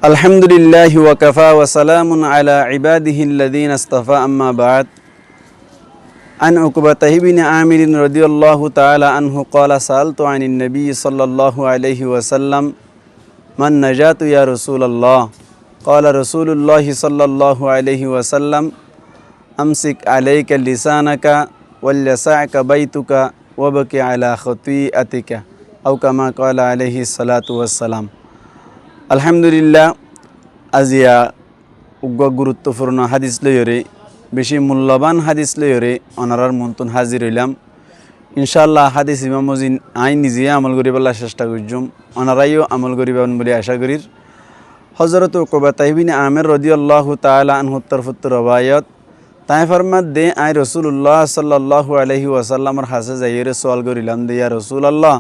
আলহামদুলিল্লাহি ওয়া কাফা ওয়া সালামুন আলা ইবাদিহিল্লাযীনা ইসতাফা আম্মা বা'দ আন উকবাতাহ ইবনে আমির রাদিয়াল্লাহু তাআলা আনহু ক্বালা সাআলতু আনিন নবী সাল্লাল্লাহু আলাইহি ওয়াসাল্লাম মান নাজাতু ইয়া রাসূলুল্লাহ ক্বালা রাসূলুল্লাহি সাল্লাল্লাহু আলাইহি ওয়াসাল্লাম আমসিক আলাইকা লিসানাকা ওয়ালয়াসা'কা বাইতুকা ওয়াবকি আলা খতীআতিকা আও কামা ক্বালা আলাইহি সালাতু ওয়াসসালাম। আলহামদুলিল্লাহ, আজিয়া উগ্র গুরুত্বপূর্ণ হাদিস লইরে বেশি মূল্যবান হাদিস লইরে অনারার মন্তন হাজির হইলাম। ইনশাআল্লাহ হাদিস ইমামজিন আই নিজে আমল করিবার চেষ্টা করছুম, অনারাইও আমল করিবেন বলে আশা করির। হযরত উকবাতাহ ইবনে আমির রাদিয়াল্লাহু তাআলা আনহু তরফত রওয়ায়াত তাই ফরমাত দে আই রাসূলুল্লাহ সাল্লাল্লাহু আলাইহি ওয়াসাল্লামর হাসে যাইরে সওয়াল করিলাম দে ইয়া রাসূলুল্লাহ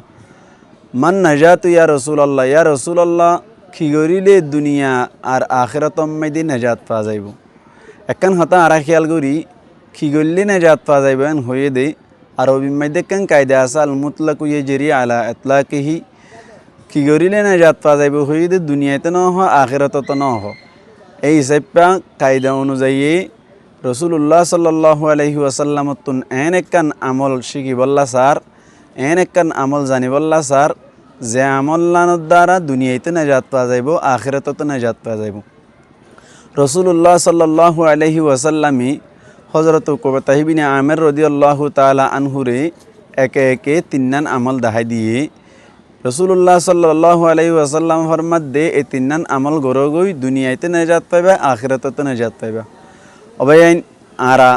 মান নাজাতু ইয়া রাসূলুল্লাহ, ইয়া রাসূলুল্লাহ কি করিলে দুনিয়া আর আখিরাতম মাইদি নাজাত পাওয়া যাইব। একখান হতা আর খেয়াল করি কি করলে নাজাত পাওয়া যাইব এন হয়ে দে আর অবিমাইদে কেন কায়দা আসাল মুতলাকু ইয়াজরি আলা ইতলাকিহি, কি করিলে নাজাত পাওয়া যাইব হয়ে দে দুনিয়াতে ন হ আখিরাতত ন হ। এই হিসাবটা কায়দা অনুযায়ী রাসূলুল্লাহ সাল্লাল্লাহু আলাইহি ওয়াসাল্লামতুন এন একখান আমল শিখিবল্লা সার, এন একখান আমল জানিবল্লা সার যে আমল্লানোর দ্বারা দুনিয়াতে নাজাত পাওয়া যাইব, আখিরাতত নাজাত পাওয়া যাইব। রাসূলুল্লাহ সাল্লাল্লাহু আলাইহি ওয়াসাল্লামি হযরত উকবাতাহ ইবনে আমির রাদিয়াল্লাহু তাআলা আনহুরে একে একে তিননান আমল দেখাই দিয়ে রাসূলুল্লাহ সাল্লাল্লাহু আলাইহি ওয়াসাল্লাম ফরমাত দে এই তিননান আমল গরগই দুনিয়াতে নাজাত পাইবা, আখিরাতত নাজাত পাইবা। অবাইন আরা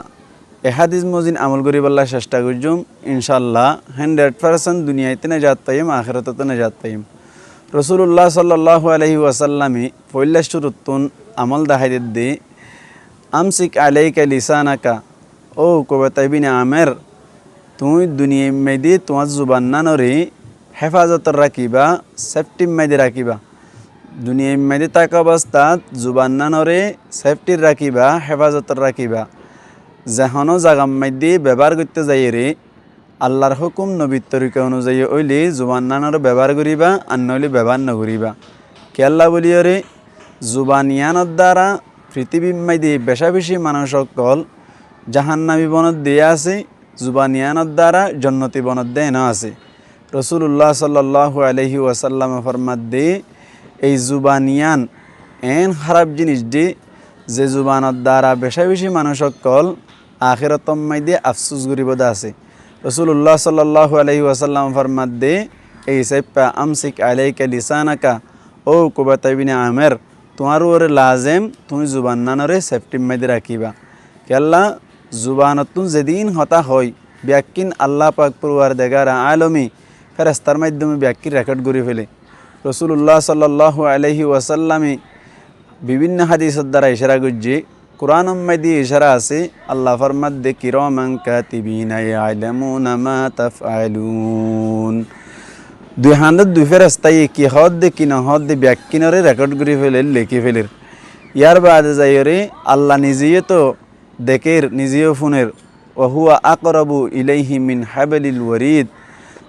এ হাদিস মজিন আমল করিবার চেষ্টা করছুম, ইনশাআল্লাহ 100% দুনিয়াতে নাজাত পাইম, আখিরাতত নাজাত পাইম। রাসূলুল্লাহ সাল্লাল্লাহু আলাইহি ওয়াসাল্লামি পয়লা শুরুতুন আমল দেখাই দে আমসিক আলাইকা লিসানাকা, ও উকবাতাহ ইবনে আমির তুমি দুনিয়া মেদি তোমার জুবান নানরে হেফাজত রাখিবা, সেফটি মেদি রাখিবা। দুনিয়া মেদি থাকা অবস্থাত জুবান নানরে সেফটি রাখিবা, হেফাজত রাখিবা। যেহনো জাগাম মাইদি ব্যবহার করতে যাই রে আল্লাহর হুকুম নবীর তরিকা অনুযায়ী ওইলে জুবান নানর ব্যবহার করিবা, আর নইলে ব্যবহার নকরিবা। কে আল্লাহ বলিও রে জুবানিয়ানোর দ্বারা পৃথিবীর মাইদি বেশা বেশি মানুষ সকল জাহান্নামী বনত দিয়ে আছে, জুবানিয়ানোর দ্বারা জন্নতি বনত দেয় না আছে। রাসূলুল্লাহ সাল্লাল্লাহু আলাইহি ওয়াসাল্লাম ফরমাত দে এই জুবানিয়ান এন খারাপ জিনিস দে যে জুবানের দ্বারা বেশা বেশি মানুষ সকল আখিরাতম মাইদি আফসুস গরিবদা আছে। রাসূলুল্লাহ সাল্লাল্লাহু আলাইহি ওয়াসাল্লাম ফরমাত দে এই সাইপা আমসিক আলাইকা লিসানাকা, ও উকবাতাহ ইবনে আমির তোমার ওরে লাজেম তুমি জুবান নানরে সেফটি মাইদি রাখিবা। কেল্লা জুবানতুন যেদিন হতা হয় ব্যাকিন আল্লাহ পাক পরওয়ারদিগার আলমী ফেরেশতার মাধ্যমে ব্যাকির রেকর্ড করে ফেলে। রাসূলুল্লাহ সাল্লাল্লাহু আলাইহি ওয়াসাল্লামে বিভিন্ন হাদিসের দ্বারা ইশারা করছে, কুরআন মাইদি ইশারা আছে। আল্লাহ ফরমাত দে কিরামান কাতিবিনা ইয়ালামুনা মা তাফআলুন, দুই হান্ডত দুই ফেরেশতাই কি হদ দে কি না হদ দে ব্যাকিনরে রেকর্ড করে ফেলে, লিখে ফেলের। ইয়ার বাদে যাইরে আল্লাহ নিজেই তো দেখের, নিজেও ফোনের ওহুয়া আকরাবু ইলাইহি মিন হাবলিল ওয়ারিদ,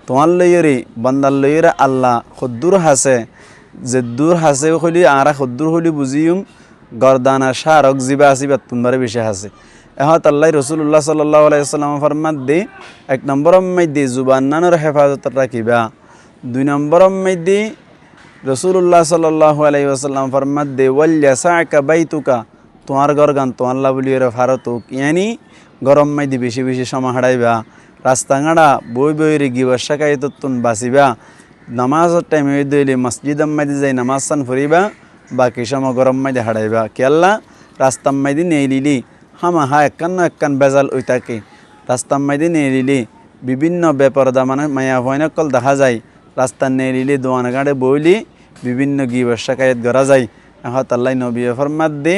তোমার লইরে বান্দার লইরে আল্লাহ খুদ্দুর হাসে, যে দূর হাসে হলি আরা খুদ্দুর হলি বুঝিম গরদানা শারক জিবা আসিবা তোমারে বেশি হাসে। এহত আল্লাহ রাসূলুল্লাহ সাল্লাল্লাহু আলাইহি ওয়াসাল্লাম ফরমাত দে এক নম্বর মাইদি জুবান নানর হেফাজত রাখিবা। দুই নম্বর মাইদি রাসূলুল্লাহ সাল্লাল্লাহু আলাইহি ওয়াসাল্লাম ফরমাত দে ওয়ালয়াসা'কা বাইতুকা, তোমার গরগান তোমার লাবলিয়র ফারতুক, ইয়ানি গরম মাইদি বেশি বেশি সময় হারাইবা। রাস্তাঘাড়া বই বইরে গিবা শাকায়ততুন বাসিবা। নামাজের টাইম হয়ে দিলে মসজিদ মাইদি যাই নামাজ সান ফুরিবা, বাকি সময় গরম মাইদি হারাইবা। কেল্লা রাস্তা মাইদি নেই লিলি হামা হা একখান একখান বেজাল ওই থাকে। রাস্তা মাইদি নেই লিলি বিভিন্ন বেপরদা মানে মায়া ভয়নকল দেখা যায়। রাস্তা নেই লিলি দোয়ান গাড়ে বইলি বিভিন্ন গিবা শাকায়ত করা যায়। এখন আল্লাহ নবী ফরমাত দে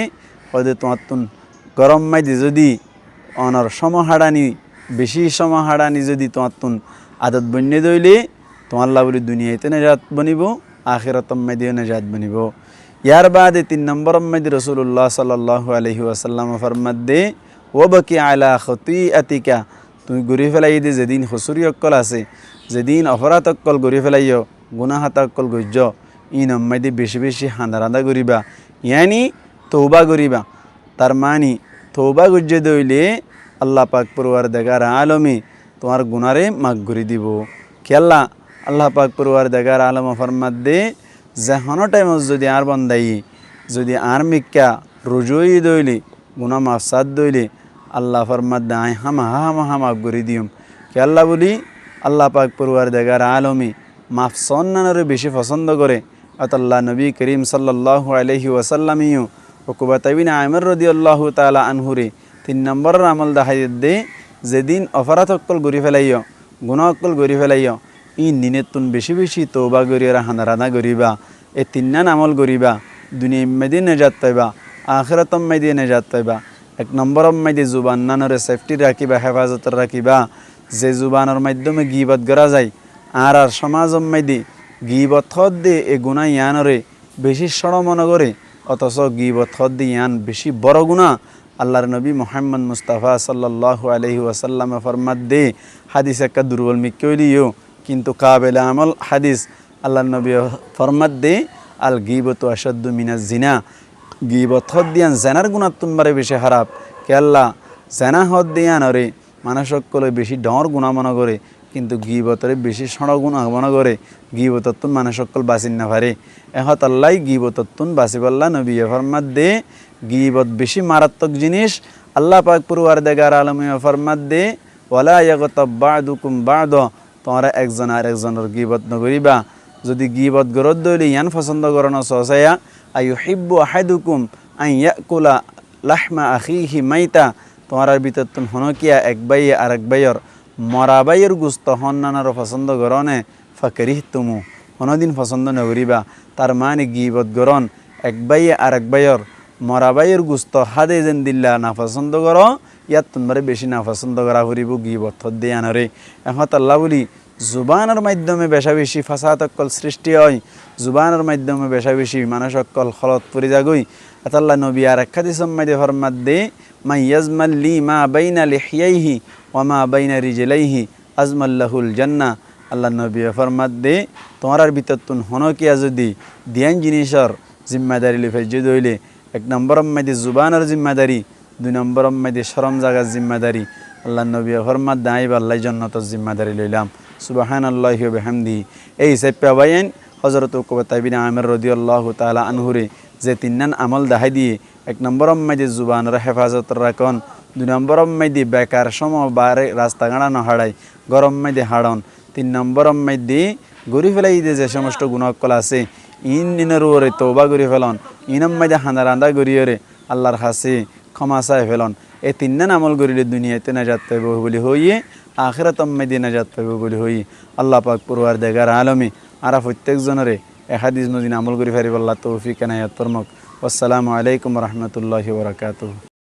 হয়তো তোমার তুন গরম মাইদি যদি অনর সময় হারানি বেশি সময় হারানি যদি তোমার তুন আদত বন্যে দইলে তোমার লাবলি দুনিয়াতে নাজাত বনিব, আখিরাতম মাইদিও নাজাত বনিব। ইয়ার বাদে 3 নম্বর মাইদি রাসূলুল্লাহ সাল্লাল্লাহু আলাইহি ওয়াসাল্লাম ফরমাত দে ওয়াবকি আলা খতীআতিকা, তুমি ঘুরি ফেলাই দে যেদিন হুসুরি অক্কল আছে, যেদিন অপরাধ অক্কল ঘুরি ফেলাইও গুনাহাত অক্কল গজ্য, মধ্যে বেশি বেশি হাঁদা রাঁধা করিবা ইয়ানি তৌবা করিবা তার মানি তৌবা গুজ্জে দইলে আল্লাহ পাক পরওয়ারদিগার আলমে তোমার গুনারে মাগ করে দিব কেল্লা আল্লাহ পাক পরওয়ারদিগার আলম ফরমাত দে যেহনো টাইমত যদি আর বন্দাই যদি আর মিক্কা রুজুই দইলে গুনা মাফসাদ দইলে আল্লাহ ফরমাত দে আয় হামা মাফ করে দিম কেল্লা বলি আল্লাহ পাক পরওয়ারদিগার আলমে মাফ সন্নানরে বেশি পছন্দ করে আল্লাহ নবী করিম সাল্লাল্লাহু আলাইহি ওয়াসাল্লামিও উকবাত ইবনে আমির রাদিয়াল্লাহু তাআলা আনহুরে 3 নম্বরের আমল দেখাই দে যেদিন অপরাধ অকল গড়ি ফেলাইও গুনাহ অকল গড়ি ফেলাইও দিনের তুন বেশি বেশি তওবা করিয়া হানা করিবা এই 3 আমল করিবা দুনিয়া মেদি নেজাত পাইবা আখিরাত মেদি নেজাত পাইবা 1 নম্বর মেদি জুবান নানরে সেফটি রাখিবা হেফাজত রাখিবা যে জুবানের মাধ্যমে গীবত করা যায় আর সমাজ মেদি গীবত হদ দে এ গুনাহ ইয়ানরে বেশি সড় মনে করে অথচ গীবত হদ দে ইয়ান বেশি বড় গুনাহ আল্লাহর নবী মুহাম্মদ মুস্তাফা সাল্লাল্লাহু আলাইহি ওয়াসাল্লাম ফরমাত দে হাদিস একটা দুর্বল মিক্কইলিও কিন্তু কাবিল আমল হাদিস আল্লাহর নবী ফরমাত দে আল গীবতু আশাদ্দু মিনাজ জিনা গীবত হদ দিয়ান জানার গুনাহ তুমবারে বেশি খারাপ কেল্লা জানা হদ দিয়ান রে মানুষ সকলে বেশি ডর গুনাহ মনে করে কিন্তু গীবতরে বেশি সড় গুনাহ মনে করে গীবততুন মানুষ সকল বাঁচিন না পারে এহত আল্লাহ গীবততুন বাঁচিবাল্লা নবী ফরমাত দে গীবত বেশি মারাত্মক জিনিস আল্লাহ পাক পরওয়ারদিগার আলমে ফরমাত দে ওয়ালা ইয়াগতাব বা'দুকুম বা'দ তোমরা একজন আর একজনের গীবত নকরিবা যদি গীবত গরদ দইলে ইয়ান পছন্দ করন সসায়া আইয়ুহিব্বু আহাদুকুম আন ইয়াকুলা লাহমা আখিহি মাইতা তোমার ভিতর তুন হনকিয়া এক ভাই আর এক ভাইয়ের মরা ভাইয়ের গুস্ত হন্নানার পছন্দ করনে ফাকরিহ তুমু কোনোদিন পছন্দ নকরিবা তার মানে গীবত গরন এক ভাই আর এক ভাইয়ের মরা ভাইয়ের গুস্ত হাদে যেন দিল্লা না পছন্দ কর ইয়াত তোমার বেশি না পছন্দ করা ফুরিব গীবত হদ্দে আনরে এখন আল্লাহ বলি জুবানের মাধ্যমে বেশা বেশি ফাসাদ অকল সৃষ্টি হয় জুবানের মাধ্যমে বেশা বেশি মানুষ অকল খলত পরি যাগই আল্লাহ নবী আর এক হাদিসের মধ্যে ফরমাত দে মা ইয়াজমাল লি মা বাইনা লিহিয়াইহি ওয়া মা বাইনা রিজলাইহি আজমাল্লাহুল জান্নাহ আল্লাহ নবী ফরমাত দে তোমার ভিতর তুন হনকিয়া যদি দিয়ান জিনিসের জিম্মাদারি লিফাইজে দইলে 1 নম্বর মধ্যে জুবানের জিম্মাদারি 2 নম্বর মধ্যে শরম জাগার জিম্মাদারি আল্লাহ নবী ফরমাত দাইব আল্লাহ জান্নাতের জিম্মাদারি লইলাম সুবহানাল্লাহি ওয়া বিহামদিহি এই সাইপা বাইন হযরত উকবাত ইবনে আমির রাদিয়াল্লাহু তাআলা আনহুরে যে 3 আমল দেখাই দিয়ে 1 নম্বর মধ্যে জুবানের হেফাজত রাখুন 2 নম্বর মধ্যে বেকার সময় বারে রাস্তা গাড়া না হাড়াই গরম মধ্যে হাড়ন 3 নম্বর মধ্যে গরি ফেলাই যে সমস্ত গুণকল আছে ইনের ওরে তওবা করি ফেলন ইনম মধ্যে হানা রান্দা করিয়রে আল্লাহর কাছে ক্ষমা চাই ফেলন এই 3 আমল করিলে দুনিয়াতে নাজাত পাইব বলি হইয়ে আখিরাত মধ্যে নাজাত পাইব বলি হই আল্লাহ পাক পরওয়ারদিগার আলমে আরা প্রত্যেকজনরে এই হাদিস মদিনা আমল করি ফারিব আল্লাহ তৌফিক এনায়াত ফরমাক আসসালামু আলাইকুম ওয়া রাহমাতুল্লাহি ওয়া বারাকাতুহু।